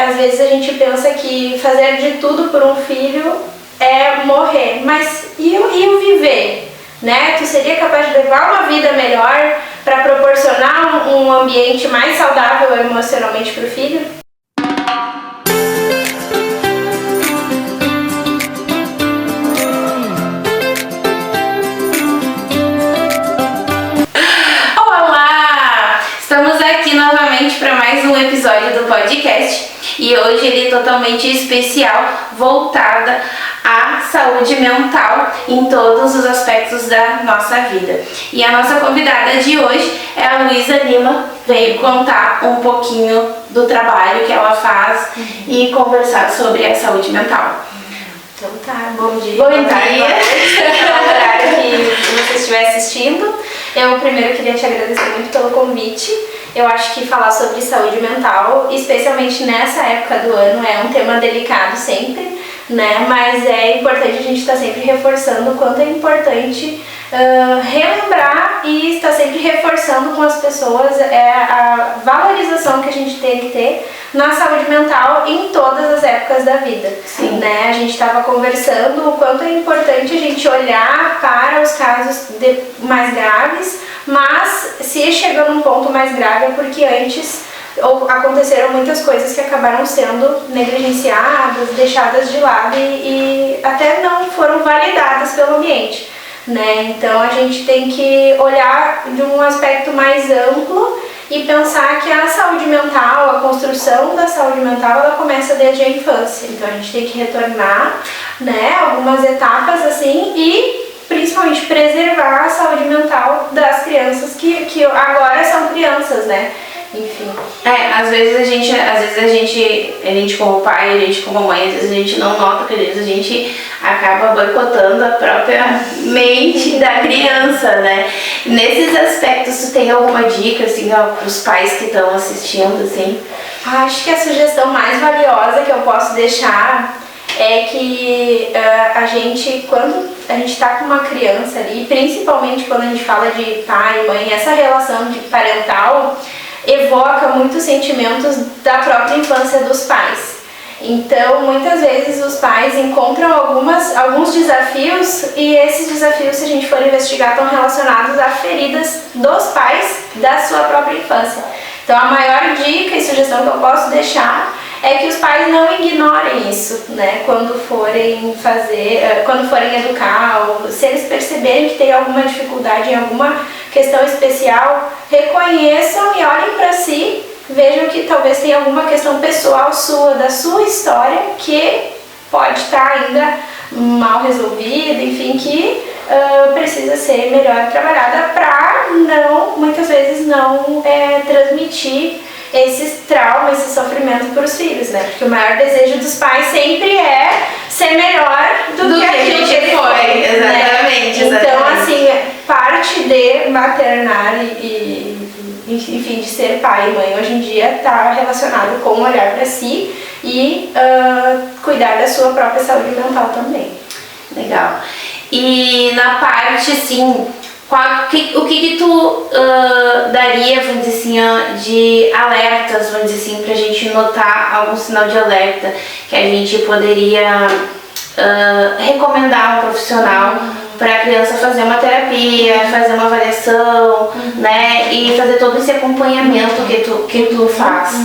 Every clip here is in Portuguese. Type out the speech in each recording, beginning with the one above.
às vezes a gente pensa que fazer de tudo por um filho é morrer, mas e o viver? Né? Tu seria capaz de levar uma vida melhor para proporcionar um ambiente mais saudável emocionalmente para o filho? Olá! Estamos aqui novamente para mais um episódio do podcast e hoje ele é totalmente especial, voltada à saúde mental em todos os aspectos da nossa vida. E a nossa convidada de hoje é a Luísa Lima, veio contar um pouquinho do trabalho que ela faz e conversar sobre a saúde mental. Então tá, bom dia. Bom dia. No horário que você estiver assistindo. Eu primeiro queria te agradecer muito pelo convite. Eu acho que falar sobre saúde mental, especialmente nessa época do ano, é um tema delicado sempre, né? Mas é importante a gente estar sempre reforçando o quanto é importante relembrar e estar sempre reforçando com as pessoas a valorização que a gente tem que ter na saúde mental em todas as épocas da vida. Sim. Né? A gente estava conversando o quanto é importante a gente olhar para os casos mais graves, mas se chega num ponto mais grave é porque antes aconteceram muitas coisas que acabaram sendo negligenciadas, deixadas de lado e até não foram validadas pelo ambiente, né? Então a gente tem que olhar de um aspecto mais amplo e pensar que a saúde mental, a construção da saúde mental, ela começa desde a infância. Então a gente tem que retornar, né, algumas etapas assim e principalmente preservar a saúde mental das crianças que agora são crianças, né? Enfim. Às vezes a gente como pai, a gente como mãe, às vezes a gente não nota que às vezes a gente acaba boicotando a própria mente da criança, né? Nesses aspectos, tu tem alguma dica, assim, para os pais que estão assistindo, assim? Acho que a sugestão mais valiosa que eu posso deixar é que a gente, quando a gente está com uma criança ali, principalmente quando a gente fala de pai e mãe, essa relação de parental evoca muitos sentimentos da própria infância dos pais. Então, muitas vezes os pais encontram alguns desafios e esses desafios, se a gente for investigar, estão relacionados a feridas dos pais da sua própria infância. Então, a maior dica e sugestão que eu posso deixar é que os pais não ignorem isso, né? Quando forem educar, ou se eles perceberem que tem alguma dificuldade em alguma questão especial, reconheçam e olhem para si, vejam que talvez tenha alguma questão pessoal sua, da sua história, que pode estar ainda mal resolvida, enfim, que precisa ser melhor trabalhada para muitas vezes não transmitir esses traumas, esse sofrimento para os filhos, né? Porque o maior desejo dos pais sempre é ser melhor do que aquilo que ele foi. Exatamente, né? exatamente. Então, assim, parte de maternar enfim, de ser pai e mãe hoje em dia está relacionado com olhar para si e cuidar da sua própria saúde mental também. Legal. E na parte, assim, o que tu daria, vamos dizer assim, de alertas, vamos dizer assim, pra gente notar algum sinal de alerta que a gente poderia recomendar um profissional para a criança fazer uma terapia, fazer uma avaliação, né, e fazer todo esse acompanhamento que tu faz.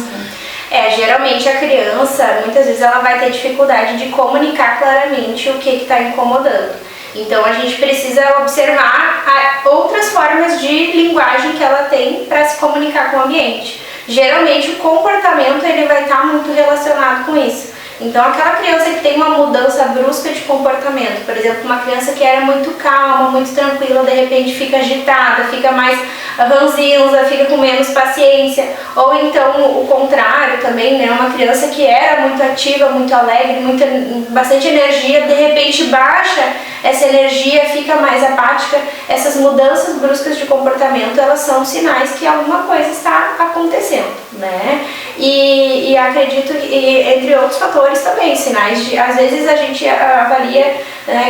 Geralmente a criança, muitas vezes ela vai ter dificuldade de comunicar claramente o que está incomodando. Então a gente precisa observar outras formas de linguagem que ela tem para se comunicar com o ambiente. Geralmente o comportamento ele vai estar muito relacionado com isso. Então aquela criança que tem uma mudança brusca de comportamento, por exemplo, uma criança que era muito calma, muito tranquila, de repente fica agitada, fica mais ranzinza, fica com menos paciência, ou então o contrário também, né? Uma criança que era muito ativa, muito alegre, bastante energia, de repente baixa essa energia, fica mais apática. Essas mudanças bruscas de comportamento, elas são sinais que alguma coisa está acontecendo, né? E acredito que, entre outros fatores também, sinais de, às vezes a gente avalia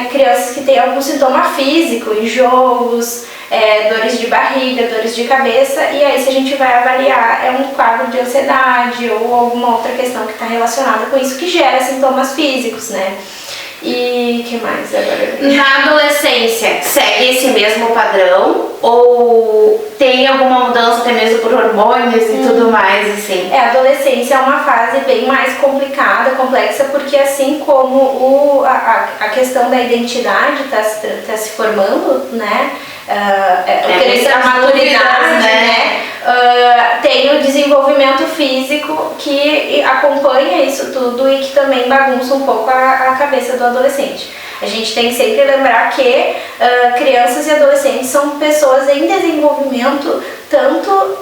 crianças que têm algum sintoma físico, enjoos, dores de barriga, dores de cabeça, e aí se a gente vai avaliar é um quadro de ansiedade ou alguma outra questão que está relacionada com isso que gera sintomas físicos, né? E que mais agora? Na adolescência, segue esse mesmo padrão ou tem alguma mudança até mesmo por hormônios e tudo mais, assim? A adolescência é uma fase bem mais complicada, complexa, porque assim como a questão da identidade está se formando, né? A maturidade, né? Tem o desenvolvimento físico que acompanha isso tudo e que também bagunça um pouco a cabeça do adolescente. A gente tem que sempre lembrar que crianças e adolescentes são pessoas em desenvolvimento tanto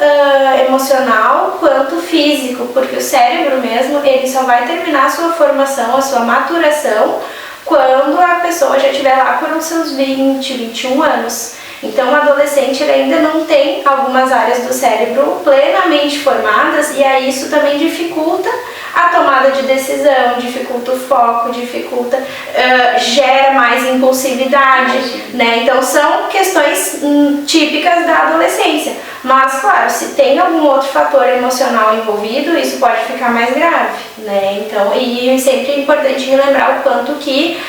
emocional quanto físico, porque o cérebro mesmo, ele só vai terminar a sua formação, a sua maturação, quando a pessoa já estiver lá por os seus 20, 21 anos. Então, o adolescente ele ainda não tem algumas áreas do cérebro plenamente formadas e aí isso também dificulta a tomada de decisão, dificulta o foco, gera mais impulsividade, né? Então, são questões típicas da adolescência. Mas, claro, se tem algum outro fator emocional envolvido, isso pode ficar mais grave, né? Então, e sempre é importante relembrar o quanto que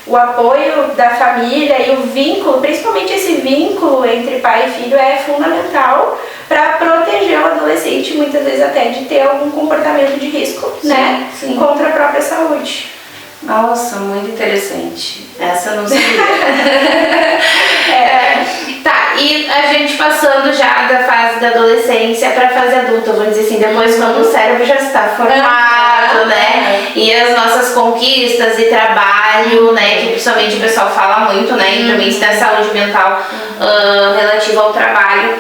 o apoio da família e o vínculo, principalmente esse vínculo entre pai e filho, é fundamental para proteger o adolescente, muitas vezes até de ter algum comportamento de risco, sim, né? Sim. Contra a própria saúde. Nossa, muito interessante. Essa eu não sabia. Tá, e a gente passando já da fase da adolescência para a fase adulta, vamos dizer assim, depois quando o cérebro já está formado, né? E as nossas conquistas e trabalho, né? Que principalmente o pessoal fala muito, né? E também da saúde mental relativa ao trabalho.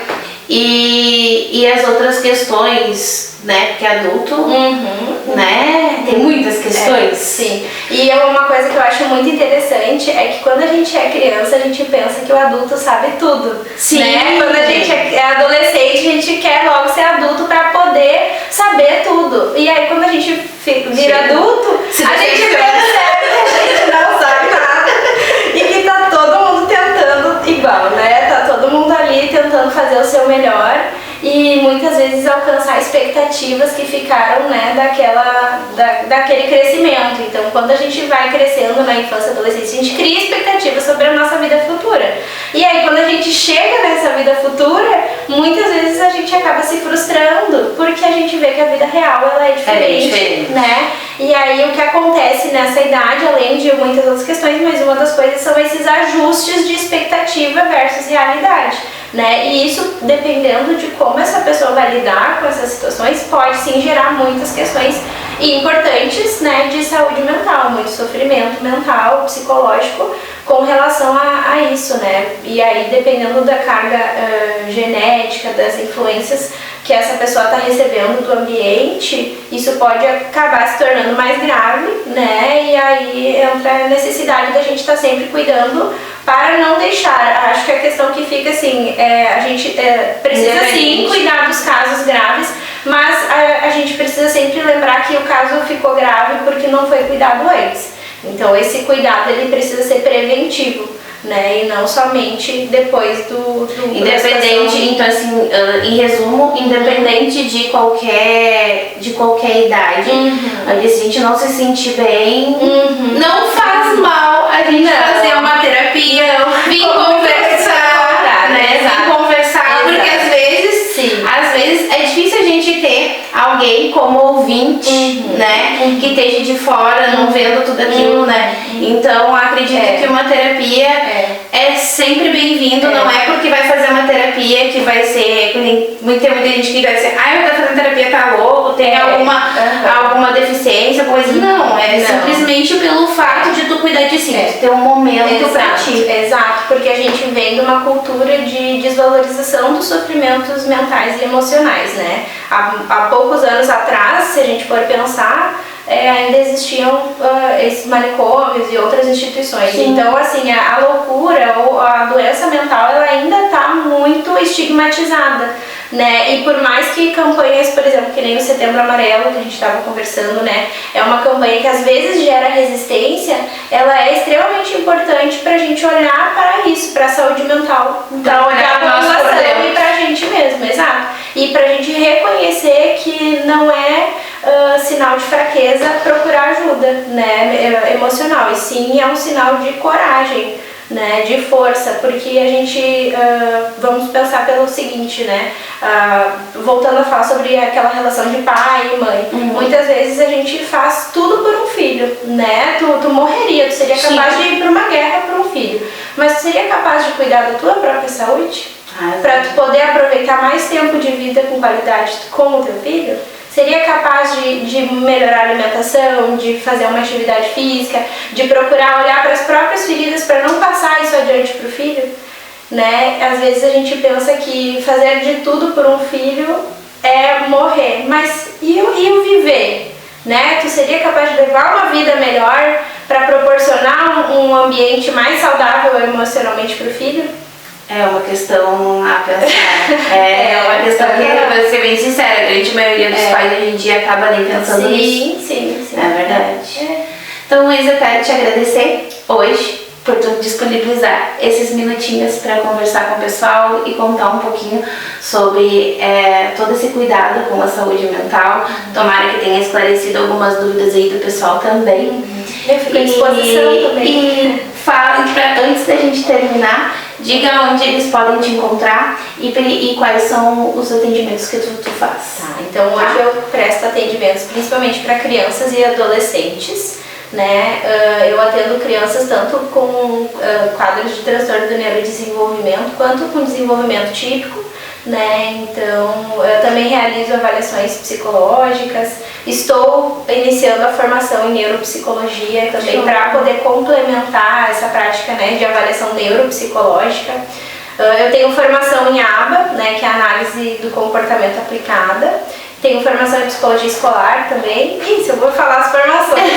E as outras questões, né? Porque adulto, né? Tem muitas questões. Sim. E uma coisa que eu acho muito interessante é que quando a gente é criança, a gente pensa que o adulto sabe tudo. Sim. Né? Quando a gente é adolescente, a gente quer logo ser adulto para poder saber tudo. E aí quando a gente vira adulto, a gente percebe que a gente não sabe nada e que tá todo mundo tentando igual, né? Tá todo mundo ali tentando fazer o seu melhor e muitas vezes alcançar expectativas que ficaram, né, daquele crescimento. Então, quando a gente vai crescendo na infância e adolescência, a gente cria expectativas sobre a nossa vida futura. E aí, quando a gente chega nessa vida futura, muitas vezes a gente acaba se frustrando, porque a gente vê que a vida real ela é diferente, né? E aí, o que acontece nessa idade, além de muitas outras questões, mas uma das coisas são esses ajustes de expectativa versus realidade. Né? E isso, dependendo de como essa pessoa vai lidar com essas situações, pode sim gerar muitas questões importantes, né, de saúde mental, muito sofrimento mental, psicológico com relação a isso, né? E aí, dependendo da carga genética, das influências que essa pessoa está recebendo do ambiente, isso pode acabar se tornando mais grave, né? E aí entra a necessidade da gente estar sempre cuidando para não deixar. Acho que a questão que fica assim, a gente precisa sim cuidar dos casos graves, mas a gente precisa sempre lembrar que o caso ficou grave porque não foi cuidado antes. Então esse cuidado ele precisa ser preventivo, né? E não somente depois do independente, então assim, em resumo, independente de qualquer idade, se a gente não se sentir bem, não faz mal a gente fazer uma terapia, vir conversar, né? Vir conversar, porque às vezes é difícil a gente ter alguém como ouvinte, né? Que esteja de fora, não vendo tudo aquilo, né? Então acredito que uma terapia é sempre bem-vindo, não é porque vai fazer uma terapia que vai ser, tem muita gente que vai dizer, eu tô fazendo terapia, tá louco, tem alguma deficiência, coisa. Não, simplesmente pelo fato de tu cuidar de si, de ter um momento pra ti. Exato, porque a gente vem de uma cultura de desvalorização dos sofrimentos mentais e emocionais, né? Há poucos anos atrás, se a gente for pensar, ainda existiam esses manicômios e outras instituições. Sim. Então, assim, a loucura ou a doença mental, ela ainda está muito estigmatizada, né? E por mais que campanhas, por exemplo, que nem o Setembro Amarelo, que a gente estava conversando, né? É uma campanha que às vezes gera resistência, ela é extremamente importante para a gente olhar para isso, para a saúde mental Para olhar para o nosso problema e para a gente mesmo, exato. E para a gente reconhecer que não é sinal de fraqueza procurar ajuda, né? Emocional, e sim é um sinal de coragem, né, de força, porque a gente, vamos pensar pelo seguinte, né, voltando a falar sobre aquela relação de pai e mãe, muitas vezes a gente faz tudo por um filho, né, tu morreria, tu seria capaz de ir para uma guerra por um filho, mas tu seria capaz de cuidar da tua própria saúde? Para tu poder aproveitar mais tempo de vida com qualidade com o teu filho? Seria capaz de melhorar a alimentação, de fazer uma atividade física, de procurar olhar para as próprias feridas para não passar isso adiante para o filho? Né? Às vezes a gente pensa que fazer de tudo por um filho é morrer, mas e o viver? Né? Tu seria capaz de levar uma vida melhor para proporcionar um ambiente mais saudável emocionalmente para o filho? É uma questão a pensar. É uma questão que, pra ser bem sincera, a grande maioria dos pais hoje em dia acaba nem pensando nisso. Sim. É verdade. Então, Luísa, eu quero te agradecer hoje por tu disponibilizar esses minutinhos para conversar com o pessoal e contar um pouquinho sobre todo esse cuidado com a saúde mental. Tomara que tenha esclarecido algumas dúvidas aí do pessoal também. Eu fico à disposição também. E fala, antes da gente terminar, diga onde eles podem te encontrar e quais são os atendimentos que tu faz. Então hoje eu presto atendimentos principalmente para crianças e adolescentes, né? Eu atendo crianças tanto com quadros de transtorno do neurodesenvolvimento quanto com desenvolvimento típico, né? Então eu também realizo avaliações psicológicas, estou iniciando a formação em neuropsicologia também para poder complementar essa prática, né, de avaliação neuropsicológica. Eu tenho formação em ABA, né, que é a análise do comportamento aplicada. Tenho formação em psicologia escolar também. Isso, eu vou falar as formações.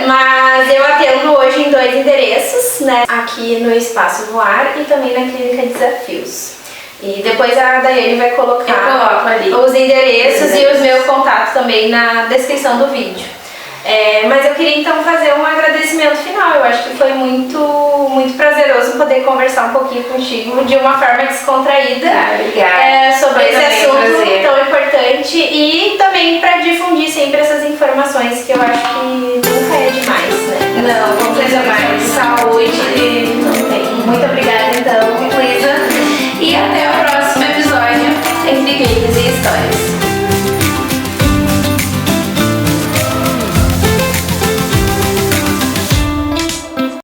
Mas eu atendo hoje em 2 endereços, né, aqui no Espaço Voar e também na Clínica Desafios. E depois a Daiane vai colocar os endereços e o meu contato também na descrição do vídeo. Mas eu queria então fazer um agradecimento final. Eu acho que foi muito prazeroso poder conversar um pouquinho contigo de uma forma descontraída sobre esse assunto tão importante e também para difundir sempre essas informações que eu acho que nunca é demais, né? Não, com certeza mais. Saúde não tem. Muito obrigada então, Luísa. E até o próximo episódio Entre Games e Histórias.